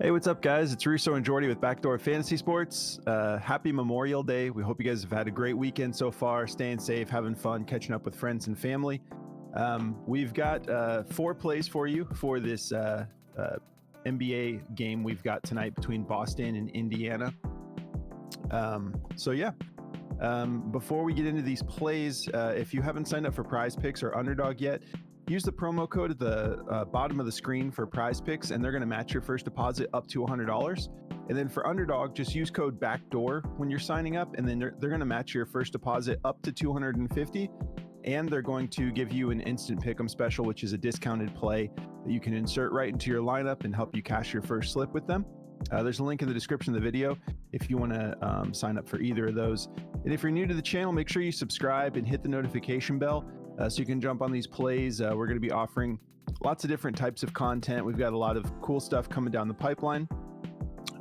Hey, what's up, guys? It's Russo and Jordy with Backdoor Fantasy Sports. Happy Memorial Day. We hope you guys have had a great weekend so far, staying safe, having fun, catching up with friends and family. We've got 4 plays for you for this NBA game we've got tonight between Boston and Indiana. Before we get into these plays, if you haven't signed up for Prize Picks or Underdog yet, use the promo code at the bottom of the screen for Prize Picks, and they're going to match your first deposit up to $100. And then for Underdog, just use code BACKDOOR when you're signing up, and then they're going to match your first deposit up to $250. And they're going to give you an instant pick'em special, which is a discounted play that you can insert right into your lineup and help you cash your first slip with them. There's a link in the description of the video if you want to sign up for either of those. And if you're new to the channel, make sure you subscribe and hit the notification bell so you can jump on these plays. We're going to be offering lots of different types of content. We've got a lot of cool stuff coming down the pipeline.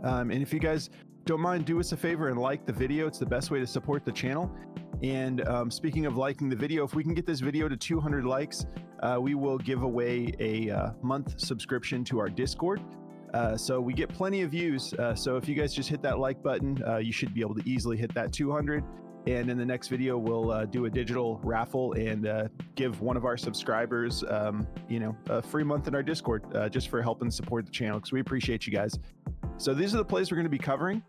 And if you guys don't mind, do us a favor and like the video. It's the best way to support the channel. And speaking of liking the video, if we can get this video to 200 likes, we will give away a month subscription to our Discord. So we get plenty of views. So if you guys just hit that like button, you should be able to easily hit that 200. And in the next video, we'll do a digital raffle and give one of our subscribers, a free month in our Discord just for helping support the channel, because we appreciate you guys. So these are the plays we're going to be covering.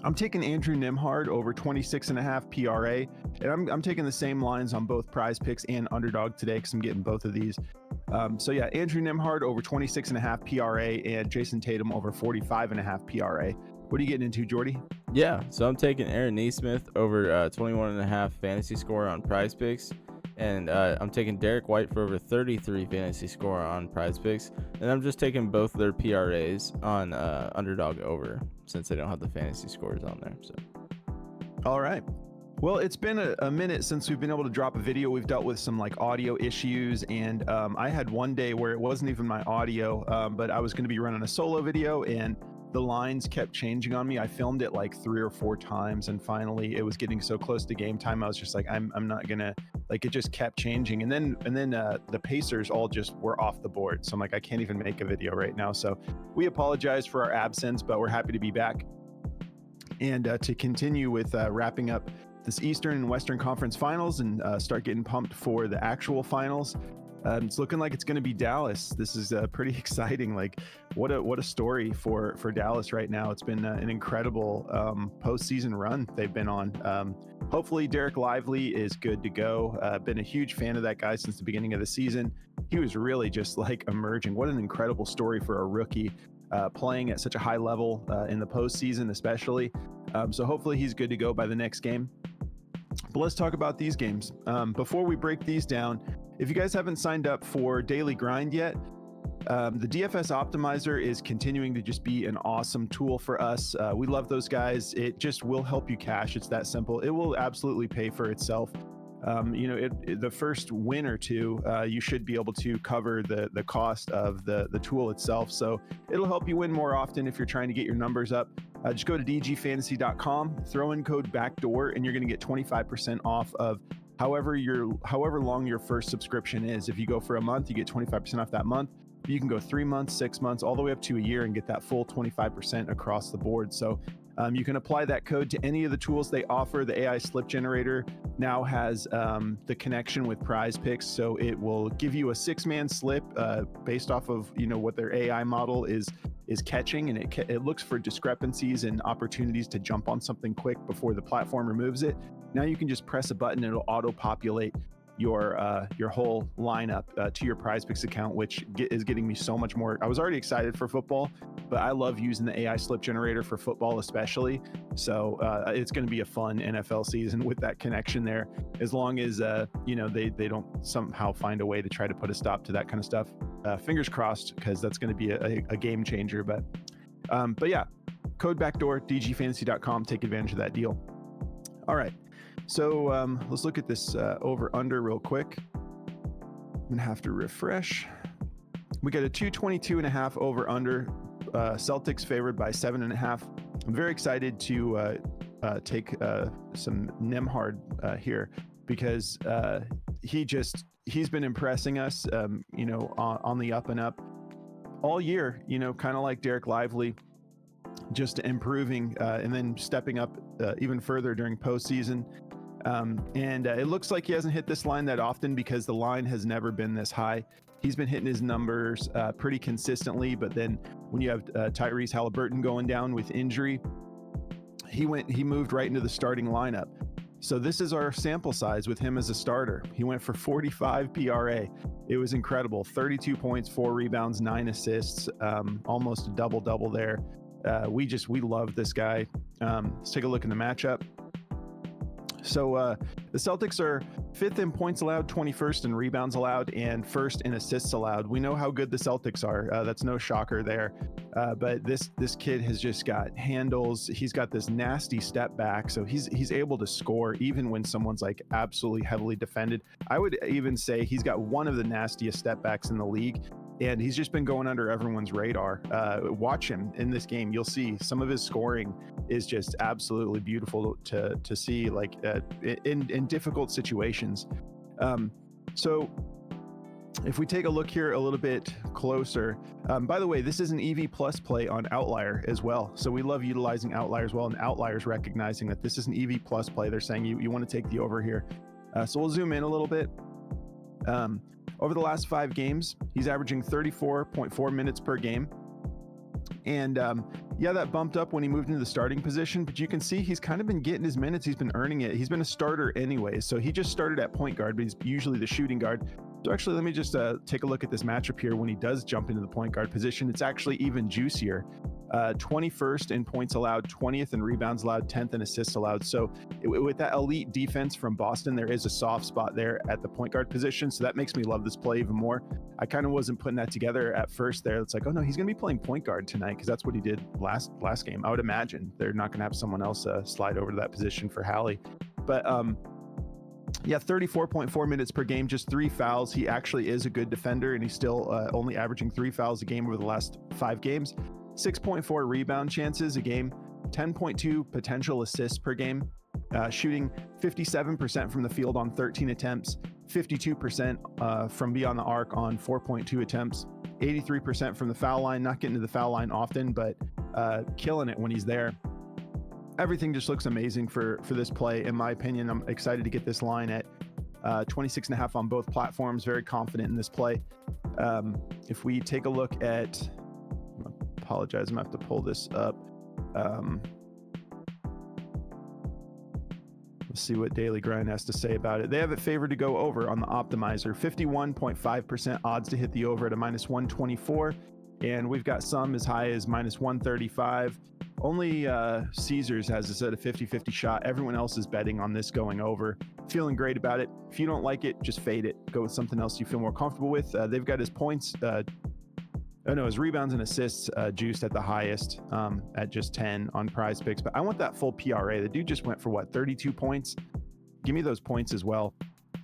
I'm taking Andrew Nembhard over 26.5 PRA, and I'm taking the same lines on both Prize Picks and Underdog today because I'm getting both of these. Andrew Nembhard over 26.5 PRA and Jayson Tatum over 45.5 PRA. What are you getting into, Jordy? Yeah, so I'm taking Aaron Nesmith over 21.5 fantasy score on Prize Picks, and I'm taking Derek White for over 33 fantasy score on Prize Picks, and I'm just taking both their PRAs on Underdog over, since they don't have the fantasy scores on there. So, all right. Well, it's been a minute since we've been able to drop a video. We've dealt with some audio issues, and I had one day where it wasn't even my audio, but I was going to be running a solo video, and the lines kept changing on me. I filmed it 3 or 4 times, and finally it was getting so close to game time. I was just like, I'm not gonna, it just kept changing. And then the Pacers all just were off the board. So I'm like, I can't even make a video right now. So we apologize for our absence, but we're happy to be back. And to continue with wrapping up this Eastern and Western Conference Finals and start getting pumped for the actual finals. It's looking like it's going to be Dallas. This is pretty exciting. What a story for Dallas right now. It's been an incredible postseason run they've been on. Hopefully Derek Lively is good to go. Been a huge fan of that guy since the beginning of the season. He was really just emerging. What an incredible story for a rookie playing at such a high level in the postseason, especially. So hopefully he's good to go by the next game. But let's talk about these games. Before we break these down, if you guys haven't signed up for Daily Grind yet, the DFS Optimizer is continuing to just be an awesome tool for us. We love those guys. It just will help you cash. It's that simple. It will absolutely pay for itself. The first win or two, you should be able to cover the cost of the tool itself. So it'll help you win more often if you're trying to get your numbers up. Just go to dgfantasy.com, throw in code BACKDOOR, and you're going to get 25% off of however long your first subscription is. If you go for a month, you get 25% off that month. You can go 3 months, 6 months, all the way up to a year and get that full 25% across the board. So you can apply that code to any of the tools they offer. The AI slip generator now has the connection with Prize Picks, so it will give you a 6-man slip based off of what their AI model is catching, and it looks for discrepancies and opportunities to jump on something quick before the platform removes it. Now you can just press a button and it'll auto-populate your whole lineup to your Prize Picks account, which is getting me so much more. I was already excited for football, but I love using the AI slip generator for football especially. So it's going to be a fun NFL season with that connection there, as long as they don't somehow find a way to try to put a stop to that kind of stuff. Fingers crossed, because that's going to be a game changer. But yeah, code BACKDOOR, dgfantasy.com. Take advantage of that deal. All right. So let's look at this over under real quick. I'm gonna have to refresh. We got a 222.5 over under. Celtics favored by 7.5. I'm very excited to take some Nembhard here, because he's been impressing us, on the up and up. all year, kind of like Derek Lively, just improving and then stepping up even further during postseason. And it looks like he hasn't hit this line that often because the line has never been this high. He's been hitting his numbers pretty consistently, but then when you have Tyrese Halliburton going down with injury, he moved right into the starting lineup. So this is our sample size with him as a starter. He went for 45 PRA. It was incredible. 32 points, 4 rebounds, 9 assists, almost a double-double there. We love this guy. Let's take a look in the matchup. So the Celtics are 5th in points allowed, 21st in rebounds allowed, and 1st in assists allowed. We know how good the Celtics are. That's no shocker there. But this kid has just got handles. He's got this nasty step back, so he's able to score even when someone's like absolutely heavily defended. I would even say he's got one of the nastiest step backs in the league. And he's just been going under everyone's radar. Watch him in this game. You'll see some of his scoring is just absolutely beautiful to see, like in difficult situations. So if we take a look here a little bit closer, by the way, this is an EV plus play on Outlier as well. So we love utilizing Outlier as well, and Outliers recognizing that this is an EV plus play. They're saying you want to take the over here. So we'll zoom in a little bit. Over the last 5 games, he's averaging 34.4 minutes per game. And that bumped up when he moved into the starting position, but you can see he's kind of been getting his minutes. He's been earning it. He's been a starter anyway. So he just started at point guard, but he's usually the shooting guard. So actually, let me just take a look at this matchup here. When he does jump into the point guard position, it's actually even juicier. 21st in points allowed, 20th in rebounds allowed, 10th in assists allowed. So with that elite defense from Boston, there is a soft spot there at the point guard position. So that makes me love this play even more. I kind of wasn't putting that together at first there. It's like, oh no, he's going to be playing point guard tonight because that's what he did last game. I would imagine they're not going to have someone else slide over to that position for Hallie. But 34.4 minutes per game, just 3 fouls. He actually is a good defender, and he's still only averaging 3 fouls a game over the last 5 games. 6.4 rebound chances a game, 10.2 potential assists per game, shooting 57% from the field on 13 attempts, 52% from beyond the arc on 4.2 attempts, 83% from the foul line, not getting to the foul line often, but killing it when he's there. Everything just looks amazing for this play. In my opinion, I'm excited to get this line at 26.5 on both platforms. Very confident in this play. If we take a look at, apologize, I'm gonna have to pull this up. Let's see what Daily Grind has to say about it. They have it favored to go over on the optimizer. 51.5% odds to hit the over at a -124, and we've got some as high as -135. Only Caesars has this at a 50-50 shot. Everyone else is betting on this going over. Feeling great about it. If you don't like it, just fade it. Go with something else you feel more comfortable with. They've got his points, his rebounds and assists juiced at the highest at just 10 on Prize Picks. But I want that full PRA. The dude just went for 32 points? Give me those points as well.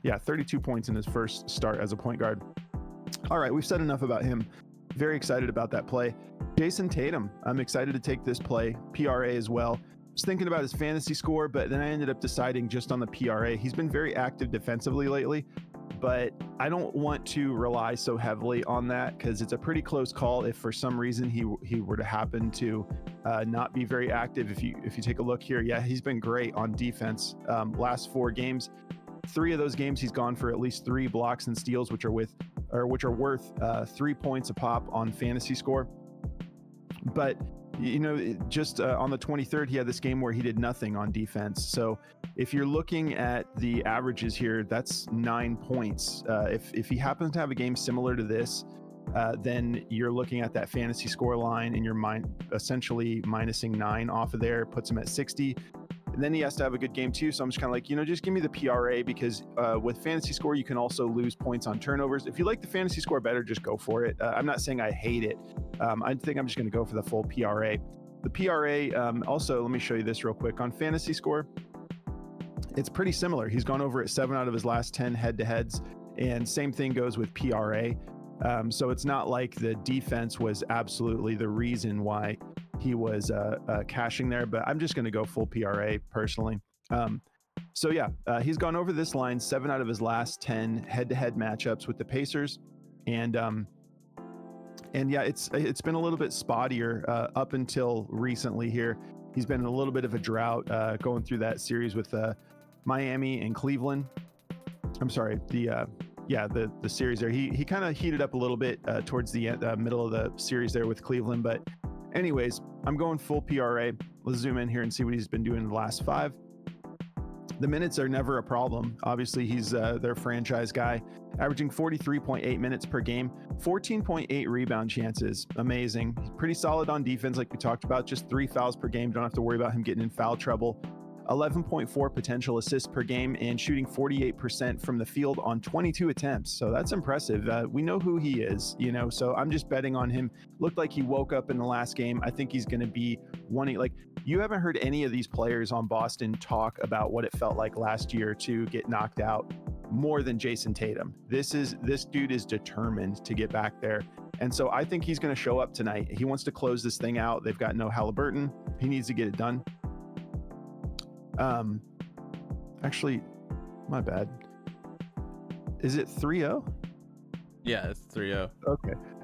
Yeah, 32 points in his first start as a point guard. All right, we've said enough about him. Very excited about that play. Jayson Tatum, I'm excited to take this play. PRA as well. I was thinking about his fantasy score, but then I ended up deciding just on the PRA. He's been very active defensively lately, but I don't want to rely so heavily on that because it's a pretty close call if for some reason he were to happen to not be very active. If you take a look here, yeah, he's been great on defense. Last 4 games, 3 of those games he's gone for at least 3 blocks and steals, which are worth 3 points a pop on fantasy score. But just on the 23rd, he had this game where he did nothing on defense. So if you're looking at the averages here, that's 9 points. If he happens to have a game similar to this, then you're looking at that fantasy score line and you're essentially minusing 9 off of there, puts him at 60. And then he has to have a good game too. So I'm just kind of like, just give me the PRA because with fantasy score, you can also lose points on turnovers. If you like the fantasy score better, just go for it. I'm not saying I hate it. I think I'm just going to go for the full PRA. The PRA, also, let me show you this real quick. On fantasy score, it's pretty similar. He's gone over it 7 out of his last 10 head-to-heads. And same thing goes with PRA. So it's not like the defense was absolutely the reason why he was cashing there, but I'm just going to go full PRA personally. He's gone over this line 7 out of his last 10 head-to-head matchups with the Pacers, and And yeah, it's been a little bit spottier up until recently here. He's been in a little bit of a drought going through that series with Miami and Cleveland. I'm sorry, the series there. He kind of heated up a little bit towards the middle of the series there with Cleveland. But anyways, I'm going full PRA. Let's zoom in here and see what he's been doing in the last 5. The minutes are never a problem. Obviously, he's their franchise guy, averaging 43.8 minutes per game, 14.8 rebound chances. Amazing. He's pretty solid on defense, like we talked about. Just 3 fouls per game. Don't have to worry about him getting in foul trouble. 11.4 potential assists per game and shooting 48% from the field on 22 attempts. So that's impressive. We know who he is, so I'm just betting on him. Looked like he woke up in the last game. I think he's going to be wanting, you haven't heard any of these players on Boston talk about what it felt like last year to get knocked out more than Jayson Tatum. This dude is determined to get back there. And so I think he's going to show up tonight. He wants to close this thing out. They've got no Halliburton. He needs to get it done. Actually, my bad. Is it 3-0? Yeah, it's 3-0.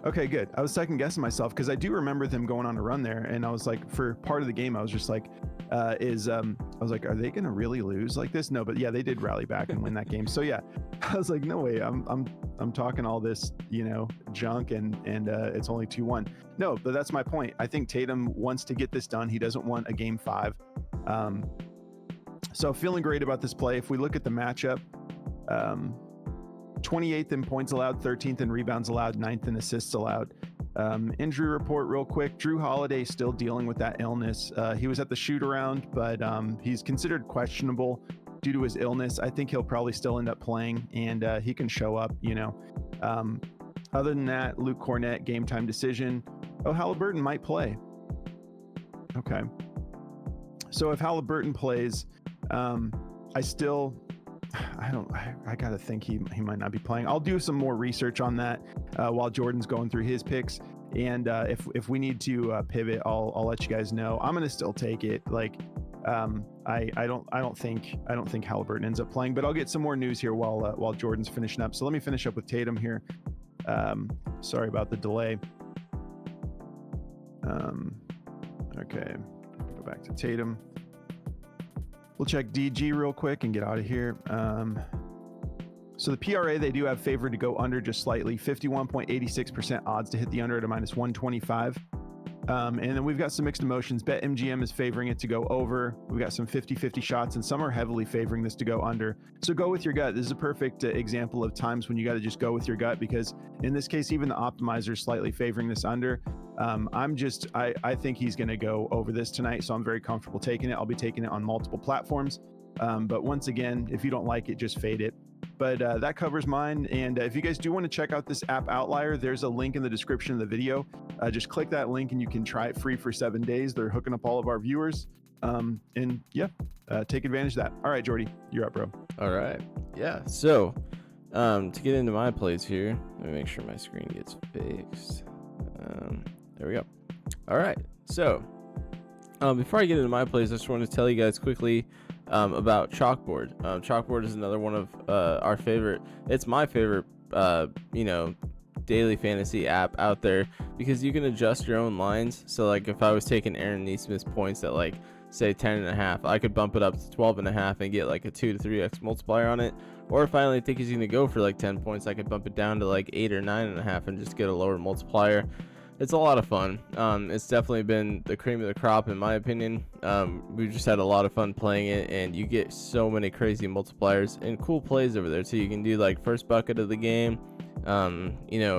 Okay, good. I was second guessing myself because I do remember them going on a run there, and I was like, for part of the game, I was just like, I was like, are they gonna really lose like this? No, but yeah, they did rally back and win that game. So yeah, I was like, no way, I'm talking all this, junk, and it's only 2-1. No, but that's my point. I think Tatum wants to get this done. He doesn't want a game 5. So feeling great about this play. If we look at the matchup, 28th in points allowed, 13th in rebounds allowed, 9th in assists allowed. Injury report real quick. Drew Holiday still dealing with that illness. He was at the shoot around, but he's considered questionable due to his illness. I think he'll probably still end up playing, and he can show up, Other than that, Luke Cornett, game time decision. Oh, Halliburton might play. Okay. So if Halliburton plays, I gotta think he might not be playing. I'll do some more research on that while Jordan's going through his picks. And if we need to pivot, I'll let you guys know. I'm gonna still take it. I don't think Halliburton ends up playing, but I'll get some more news here while Jordan's finishing up. So let me finish up with Tatum here. Sorry about the delay. Okay, go back to Tatum. We'll check DG real quick and get out of here. So the PRA, they do have favored to go under just slightly, 51.86% odds to hit the under at a -125. And then we've got some mixed emotions. BetMGM is favoring it to go over. We've got some 50-50 shots, and some are heavily favoring this to go under. So go with your gut. This is a perfect example of times when you got to just go with your gut, because in this case, even the optimizer is slightly favoring this under. I think he's going to go over this tonight, so I'm very comfortable taking it. I'll be taking it on multiple platforms. But once again, if you don't like it, just fade it. But that covers mine. And if you guys do want to check out this app Outlier, there's a link in the description of the video. Just click that link and you can try it free for 7 days. They're hooking up all of our viewers. Take advantage of that. All right, Jordy, you're up, bro. All right. Yeah. So to get into my plays here, let me make sure my screen gets fixed. There we go. All right. So before I get into my plays, I just want to tell you guys quickly about Chalkboard. Chalkboard is another one of our favorite. It's my favorite, daily fantasy app out there, because you can adjust your own lines. So like if I was taking Aaron Neesmith's points at like say 10.5, I could bump it up to 12.5 and get like a 2 to 3x multiplier on it. Or if I only think he's going to go for like 10 points, I could bump it down to like 8 or 9.5 and just get a lower multiplier. It's a lot of fun. It's definitely been the cream of the crop in my opinion. We've just had a lot of fun playing it, and you get so many crazy multipliers and cool plays over there. So you can do like first bucket of the game,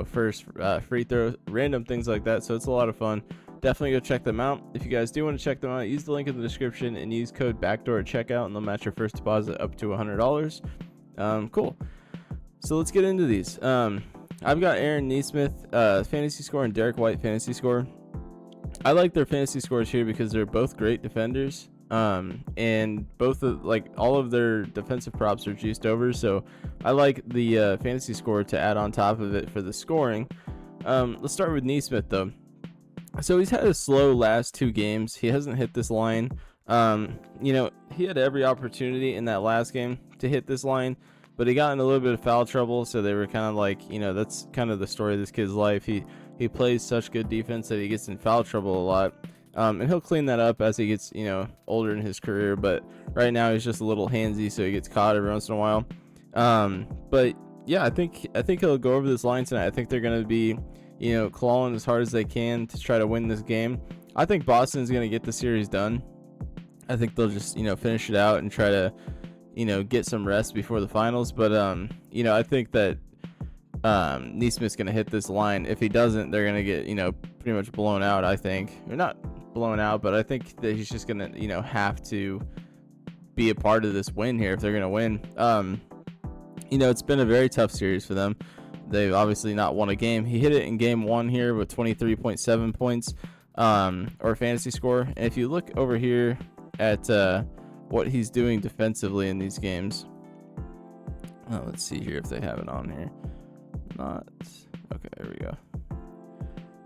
first free throw, random things like that. So it's a lot of fun. Definitely go check them out. If you guys do want to check them out, use the link in the description and use code backdoor at checkout, and they'll match your first deposit up to $100. Cool. So let's get into these. I've got Aaron Neesmith fantasy score and Derek White fantasy score. I like their fantasy scores here because they're both great defenders, and both all of their defensive props are juiced over. So I like the fantasy score to add on top of it for the scoring. Let's start with Neesmith though. So he's had a slow last 2 games. He hasn't hit this line. He had every opportunity in that last game to hit this line, but he got in a little bit of foul trouble. So they were kind of like, that's kind of the story of this kid's life. He he plays such good defense that he gets in foul trouble a lot. And he'll clean that up as he gets, older in his career. But right now he's just a little handsy, so he gets caught every once in a while. But yeah, I think he'll go over this line tonight. I think they're going to be, clawing as hard as they can to try to win this game. I think Boston's going to get the series done. I think they'll just, finish it out and try to, get some rest before the finals. But, I think that Neesmith's going to hit this line. If he doesn't, they're going to get, pretty much blown out, I think. Or not blown out, but I think that he's just going to, have to be a part of this win here if they're going to win. It's been a very tough series for them. They've obviously not won a game. He hit it in game 1 here with 23.7 points or fantasy score. And if you look over here at what he's doing defensively in these games, let's see here if they have it on here. Not okay. There we go.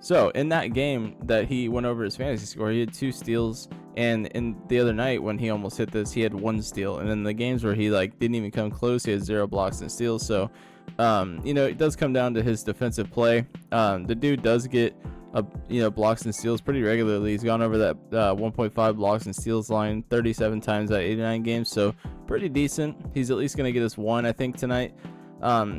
So in that game that he went over his fantasy score, he had 2 steals, and in the other night when he almost hit this, he had 1 steal. And then the games where he didn't even come close, he had 0 blocks and steals. So it does come down to his defensive play. The dude does get blocks and steals pretty regularly. He's gone over that 1.5 blocks and steals line 37 times out of 89 games, so pretty decent. He's at least going to get us 1, I think, tonight.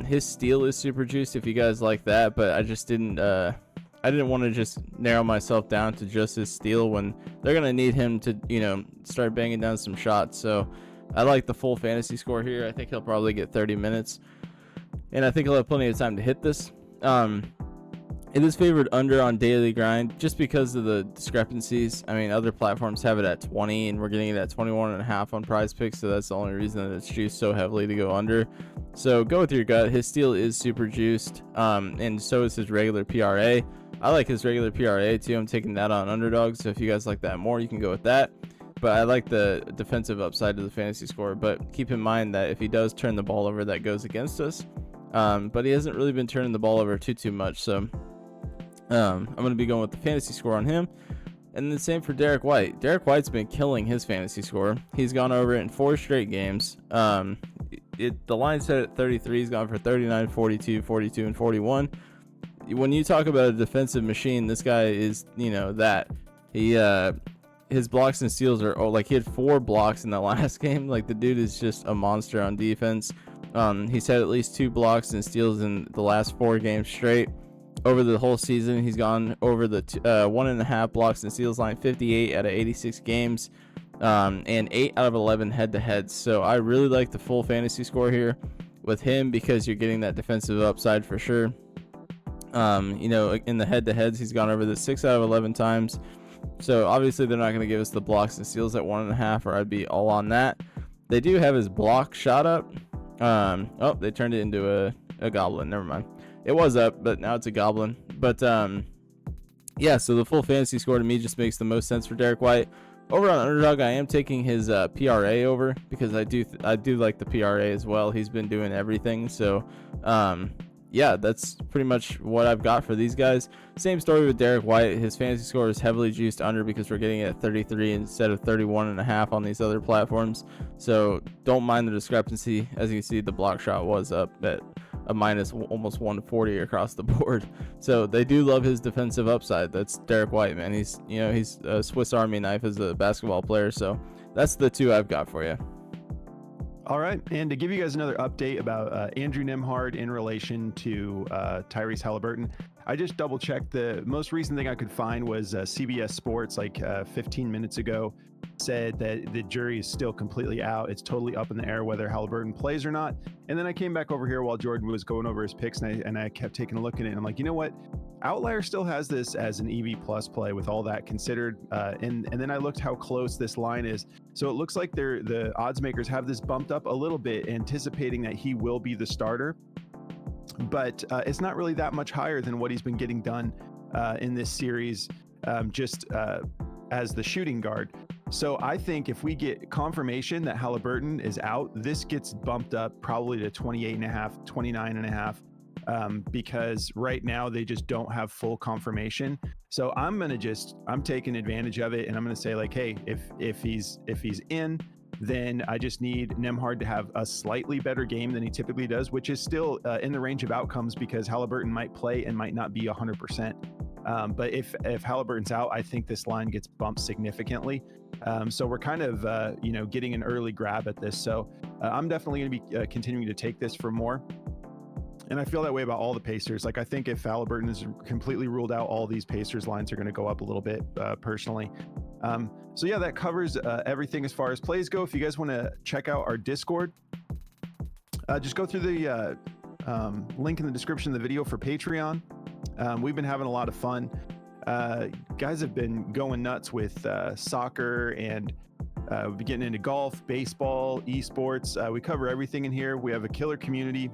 His steal is super juiced if you guys like that, but I just didn't want to just narrow myself down to just his steal when they're going to need him to, start banging down some shots. So I like the full fantasy score here. I think he'll probably get 30 minutes, and I think he'll have plenty of time to hit this. It is favored under on Daily Grind just because of the discrepancies. I mean, other platforms have it at 20, and we're getting it at 21.5 on Prize Picks, so that's the only reason that it's juiced so heavily to go under. So go with your gut. His steal is super juiced, and so is his regular PRA. I like his regular PRA too. I'm taking that on underdog, so if you guys like that more, you can go with that. But I like the defensive upside to the fantasy score. But keep in mind that if he does turn the ball over, that goes against us. But he hasn't really been turning the ball over too much, so I'm going to be going with the fantasy score on him. And the same for Derek White. Derek White's been killing his fantasy score. He's gone over it in 4 straight games. The line set at 33. He's gone for 39, 42, 42, and 41. When you talk about a defensive machine, this guy is, that. His blocks and steals are, he had 4 blocks in the last game. The dude is just a monster on defense. He's had at least 2 blocks and steals in the last 4 games straight. Over the whole season, he's gone over the 1.5 blocks and steals line 58 out of 86 games, and 8 out of 11 head-to-heads. So I really like the full fantasy score here with him because you're getting that defensive upside for sure. In the head-to-heads, he's gone over this 6 out of 11 times. So obviously they're not going to give us the blocks and steals at 1.5, or I'd be all on that. They do have his block shot up. They turned it into a goblin. Never mind. It was up, but now it's a goblin. But yeah, so the full fantasy score to me just makes the most sense for Derek White. Over on underdog, I am taking his PRA over because I do like the PRA as well. He's been doing everything. So yeah, that's pretty much what I've got for these guys. Same story with Derek White. His fantasy score is heavily juiced under because we're getting it at 33 instead of 31.5 on these other platforms. So don't mind the discrepancy. As you can see, the block shot was up at a minus almost 140 across the board. So they do love his defensive upside. That's Derek White, man. He's a Swiss Army knife as a basketball player. So that's the 2 I've got for you. All right, and to give you guys another update about Andrew Nembhard in relation to Tyrese Halliburton, I just double checked. The most recent thing I could find was CBS Sports, 15 minutes ago, said that the jury is still completely out. It's totally up in the air whether Halliburton plays or not. And then I came back over here while Jordan was going over his picks, and I kept taking a look at it. And I'm like, you know what? Outlier still has this as an EV plus play with all that considered. And then I looked how close this line is. So it looks like the odds makers have this bumped up a little bit, anticipating that he will be the starter. But it's not really that much higher than what he's been getting done in this series, as the shooting guard. So I think if we get confirmation that Halliburton is out, this gets bumped up probably to 28.5, 29.5, because right now they just don't have full confirmation. So I'm taking advantage of it, and I'm going to say hey, if he's in, then I just need Nembhard to have a slightly better game than he typically does, which is still in the range of outcomes because Halliburton might play and might not be 100%. But if Halliburton's out, I think this line gets bumped significantly. So we're kind of getting an early grab at this. So I'm definitely going to be continuing to take this for more. And I feel that way about all the Pacers. Like, I think if Halliburton is completely ruled out, all these Pacers lines are going to go up a little bit personally. So yeah, that covers everything as far as plays go. If you guys want to check out our Discord, just go through the link in the description of the video for Patreon. We've been having a lot of fun. Guys have been going nuts with soccer, and we've been getting into golf, baseball, esports. We cover everything in here. We have a killer community,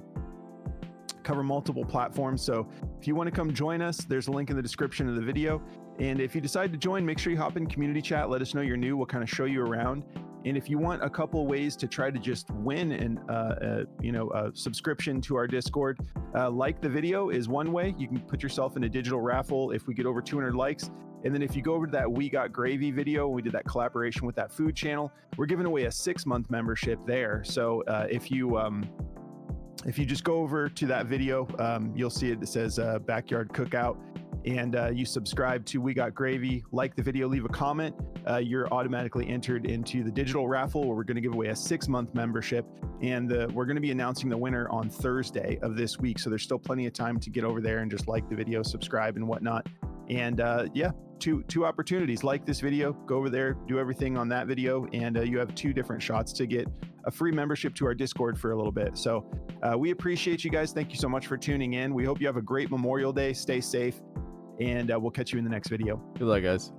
cover multiple platforms. So if you want to come join us, there's a link in the description of the video. And if you decide to join, make sure you hop in community chat. Let us know you're new. We'll kind of show you around. And if you want a couple ways to try to just win a subscription to our Discord, like the video is one way. You can put yourself in a digital raffle if we get over 200 likes. And then if you go over to that We Got Gravy video, we did that collaboration with that food channel, we're giving away a 6-month membership there. So if you just go over to that video, you'll see it says Backyard Cookout, and you subscribe to We Got Gravy, like the video, leave a comment, you're automatically entered into the digital raffle where we're going to give away a 6-month membership. And we're going to be announcing the winner on Thursday of this week. So there's still plenty of time to get over there and just like the video, subscribe and whatnot. And two opportunities. Like this video, go over there, do everything on that video, and you have 2 different shots to get a free membership to our Discord for a little bit. So we appreciate you guys. Thank you so much for tuning in. We hope you have a great Memorial Day. Stay safe, and we'll catch you in the next video. Good luck, guys.